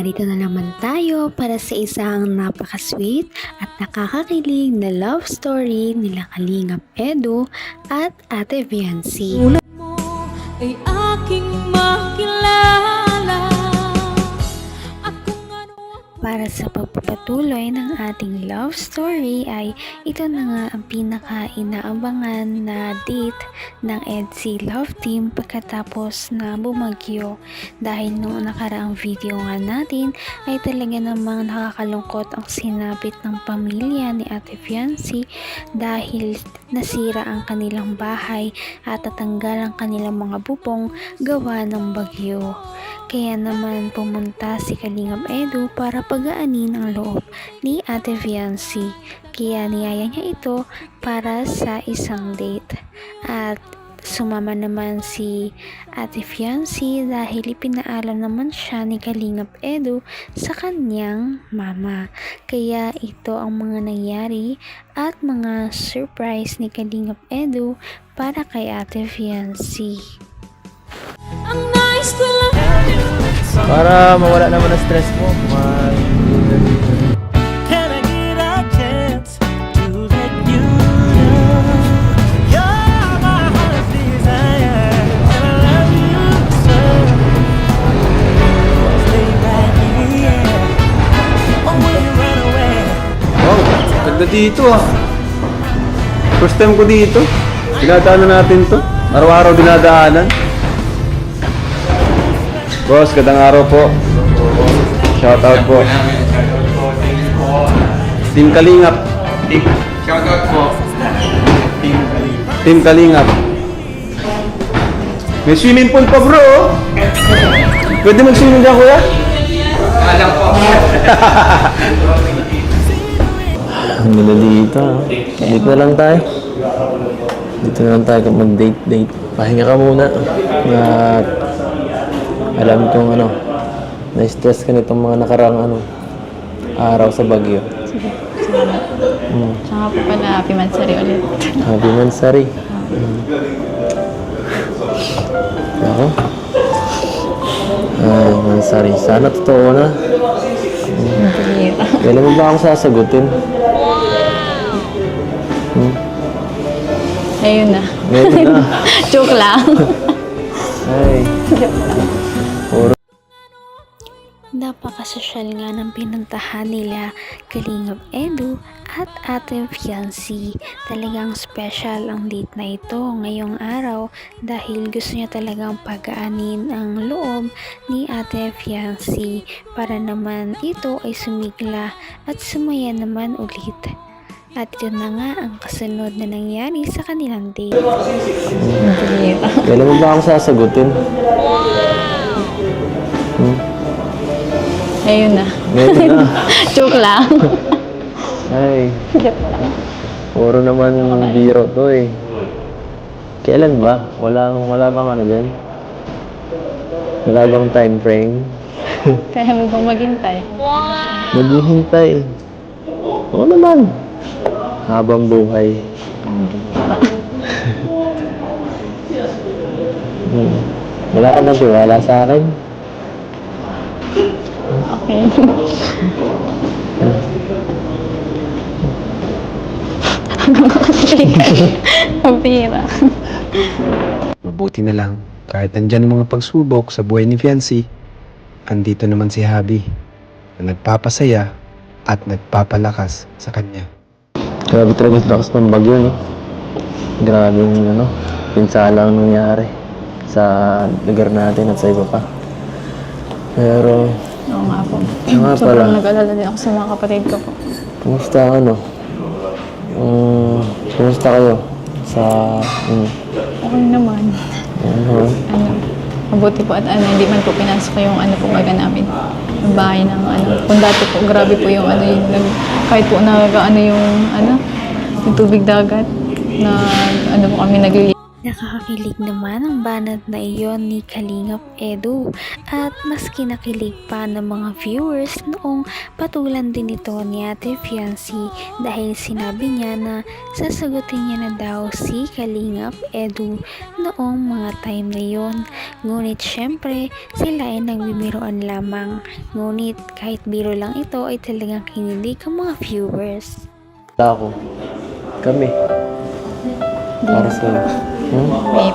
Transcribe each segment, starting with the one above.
narito na naman tayo para sa isang napaka-sweet at nakakakilig na love story nila Kalingap Edu at Ate Viancy. Tulad mo ay aking makilala at kung ano. Para sa pagpapatuloy ng ating love story ay ito na nga ang pinaka-inaabangan na date ng EDSI Love Team pagkatapos na bumagyo. Dahil noong nakaraang video nga natin ay talaga namang nakakalungkot ang sinapit ng pamilya ni Ate Viancy dahil nasira ang kanilang bahay at tatanggal ang kanilang mga bubong gawa ng bagyo. Kaya naman pumunta si Kalingap Edu para pagaanin ang loob ni Ate Viancy. Kaya niyaya niya ito para sa isang date. At sumama naman si Ate Viancy dahil ipinaalam naman siya ni Kalingap Edu sa kanyang mama. Kaya ito ang mga nangyari at mga surprise ni Kalingap Edu para kay Ate Viancy. Ang nais ko lang Para mawala naman ang stress mo, Can I get a chance to let you know you're my heart's desire, and I love you so. Stay right here, or will you run away? wow, ganda dito ah. First time ko dito. Dinadaanan natin to. Araw-araw dinadaanan. Boss, gandang araw po. Shoutout po. Team Kalingap. Shoutout po. Team Kalingap. May swimming pool pa bro. Pwede mag-swimming dyan kuya? Alam po. Ang ganda dito. Dito na lang tayo. Dito na lang tayo mag-date. Pahinga ka muna. At alam kong na-stress ka nitong mga nakarang araw sa Baguio. Sige, salamat. Tsaka po pala, Happy Mansari ulit. Happy Mansari. Ako? Ay, Mansari. Sana totoo na. Hindi. Kailan mo ba akong sasagutin? Ayun na. Ngayon na. Joke lang. Ay. Puro. Napakasosyal nga ng pinuntahan nila Kalingap Edu at Ate Viancy. Talagang special ang date na ito ngayong araw dahil gusto niya talagang pagaanin ang loob ni Ate Viancy para naman ito ay sumigla at sumaya naman ulit. At ito na nga ang kasunod na nangyari sa kanilang date. Hindi. Kailan mo ba akong sasagutin? Ayun na. Ngayon na. Joke lang. Ay. Joke lang. Puro naman biro to eh. Kailan ba? Wala bang dyan? Wala bang time frame? Kaya mo bang maghintay? Maghihintay. Oo naman. Habang buhay. Wala ka nang tiwala sa akin? Okay. Pabira. Mabuti na lang, kahit nandyan ang mga pagsubok sa buhay ni Viancy, andito naman si Habi na nagpapasaya at nagpapalakas sa kanya. Grabe talaga sa lakas ng bagyo, no? Grabe yung pinsala ang nangyari sa lugar natin at sa iba pa. Pero, Oo nga po. nga pala. Sobrang nag-alala din ako sa mga kapatid ko po. kumusta kumusta kayo sa, Okay naman. Mabuti po at hindi man po pinasok yung po baga namin. Yung bahay ng Kung dati po, grabe po yung kahit po yung tubig dagat na po kami naglilinis. Nakakakilig naman ang banat na iyon ni Kalingap Edu at mas kinakilig pa ng mga viewers noong patulan din ito ni Ate Fiancy dahil sinabi niya na sasagutin niya na daw si Kalingap Edu noong mga time na yon. Ngunit syempre sila ay nagbibiroan lamang. Ngunit kahit biro lang ito ay talagang kinilig ang mga viewers. Ako. Kami. Para sa... May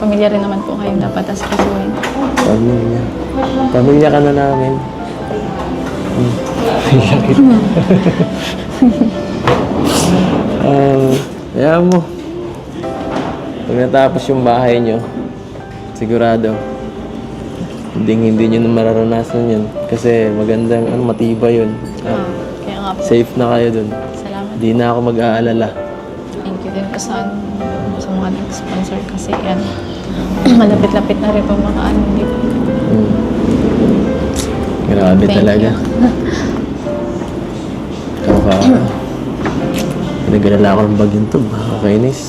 pamilya rin naman po kayo dapat asikasuhin. Pamilya. Pamilya ka na namin. Kaya mo. Pag natapos yung bahay nyo, sigurado, hindi nyo na mararanasan yun. Kasi magandang, matibay yun. Kaya nga po, Safe na kayo dun. salamat. Hindi na ako mag-aalala. Thank you din po sa mga nag-sponsor kasi yan. Malapit-lapit na rin po mga ano dito. Grabe Thank talaga. Pinag-alala ko ng bagyong to. Makakainis.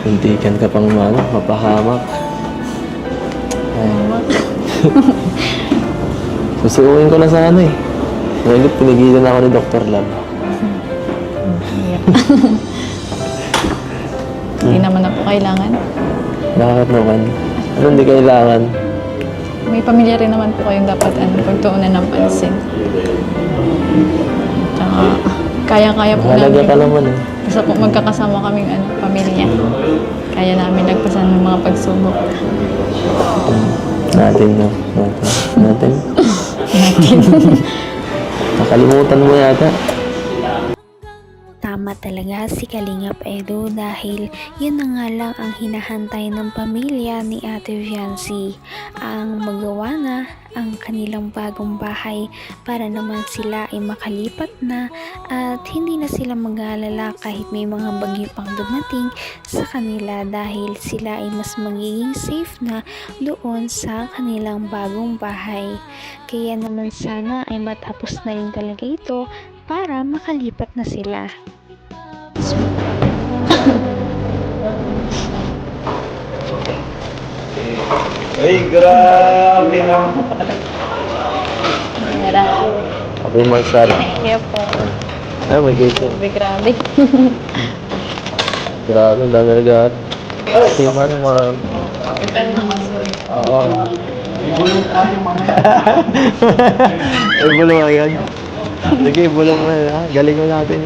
Kuntikan ka pang mapahamak. Ay. Susuuin ko na sana eh. Ngayon, pinigilan ako ni Dr. Lab. Hindi naman na po kailangan. Bakit naman? Ano hindi kailangan? May pamilya rin naman po kayong dapat pagtuunan ng pansin. Tsaka, kaya-kaya po Mahalaga namin. ka naman eh. Basta po magkakasama kaming pamilya. Kaya namin nagpasan ng mga pagsubok. Natin. Nakalimutan mo yata. Tama talaga si Kalingap Edu dahil yun na nga lang ang hinahantay ng pamilya ni Ate Fiancy, ang magawa na ang kanilang bagong bahay para naman sila ay makalipat na at hindi na sila mag-aalala kahit may mga bagyo pang dumating sa kanila dahil sila ay mas magiging safe na doon sa kanilang bagong bahay. Kaya naman sana ay matapos na rin talaga ito para makalipat na sila. Ay, grabe na. Mera. Ako yung magsari. Kaya po. Ay, may gate. Grabe. Grabe, ang dami agad. Ay, mga... Oo. Ay, bulong lang yan. Sige, bulong na yan. Galing mo natin.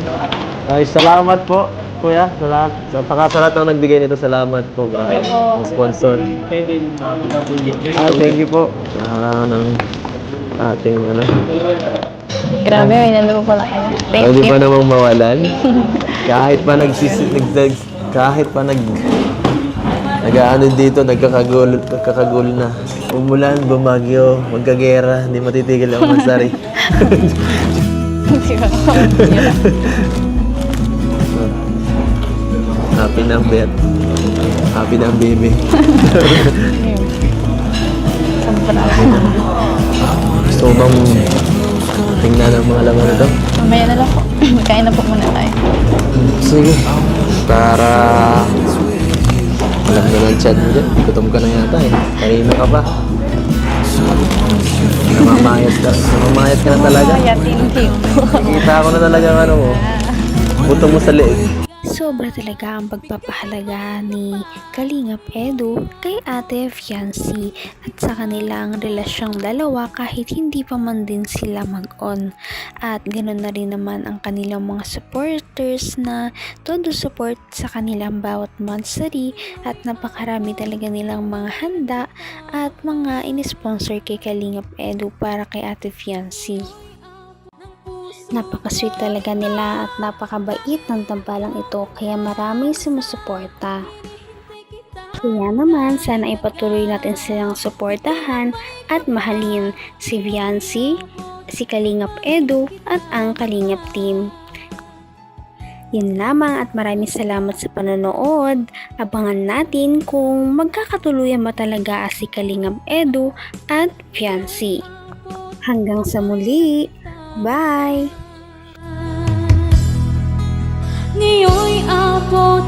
Ay, salamat po, kuya. Salamat. Sa lahat ng nagbigay nito, salamat po. Ang sponsor. Thank you po. Ng ating Grabe, may nalo pala kayo. Thank Pwede you. pa namang mawalan. Kahit pa nag-aano dito, nagkakagulo na. Umulan, bumagyo, magkagera, hindi matitigil ang mansari. Happy na ang bet. Happy na ang baby. Gusto mo bang tingnan ang mga laman nito? Mamaya na lang po. Kain na po muna tayo. Sige. Para alam na ng chat mo dyan. Gutom ka na yata eh. Kanina ka pa. Namamayat ka na talaga. Kaya thank you po. Nakita ko na talaga ang ano mo. Buto mo sa leeg. Sobra talaga ang pagpapahalaga ni Kalingap Edu kay Ate Fiancy at sa kanilang relasyong dalawa kahit hindi pa man din sila mag-on. At ganoon na rin naman ang kanilang mga supporters na todo support sa kanilang bawat monthsary at napakarami talaga nilang mga handa at mga in-sponsor kay Kalingap Edu para kay Ate Fiancy. Napaka-sweet talaga nila at napakabait ng tambalang ito kaya maraming sumusuporta. Kaya naman sana ipatuloy natin silang suportahan at mahalin si Fiancy, si Kalingap Edu at ang Kalingap team. Yun lamang at maraming salamat sa panonood. Abangan natin kung magkakatuluyan ba talaga si Kalingap Edu at Fiancy. Hanggang sa muli! Bye! Ngayon'y abot